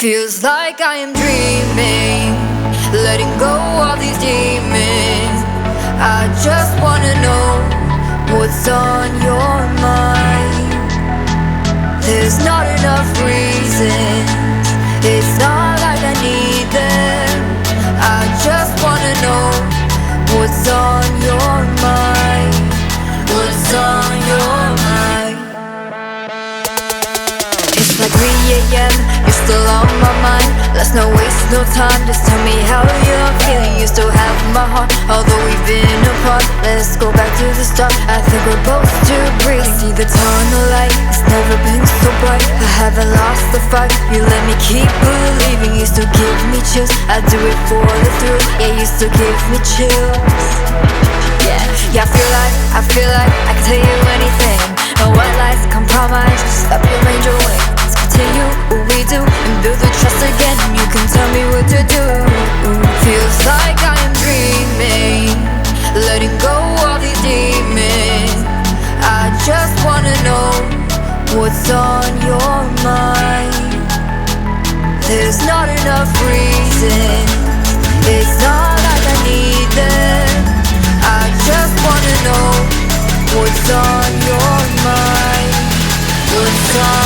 Feels like I am dreaming, letting go of these demons. I just wanna know what's on your mind. There's not enough reasons, it's not like I need them. I just wanna know what's on your mind. What's on your mind? It's like 3 AM, you're still on my mind. Let's not waste no time, just tell me how you're feeling. You still have my heart, although we've been apart. Let's go back to the start, I think we're both too brief. See the tunnel light, it's never been so bright. I haven't lost the fight, you let me keep believing. You still give me chills, I do it for the thrill. Yeah, you still give me chills. Yeah, I feel like I can tell you anything. No white lies, compromise, just up your range of wings. Let's continue what we do and build the trust again. You can tell me what to do. Feels like I am dreaming, letting go of these demons. I just wanna know what's on your mind. There's not enough reasons, it's not like I need them. I just wanna know what's on your mind. What's on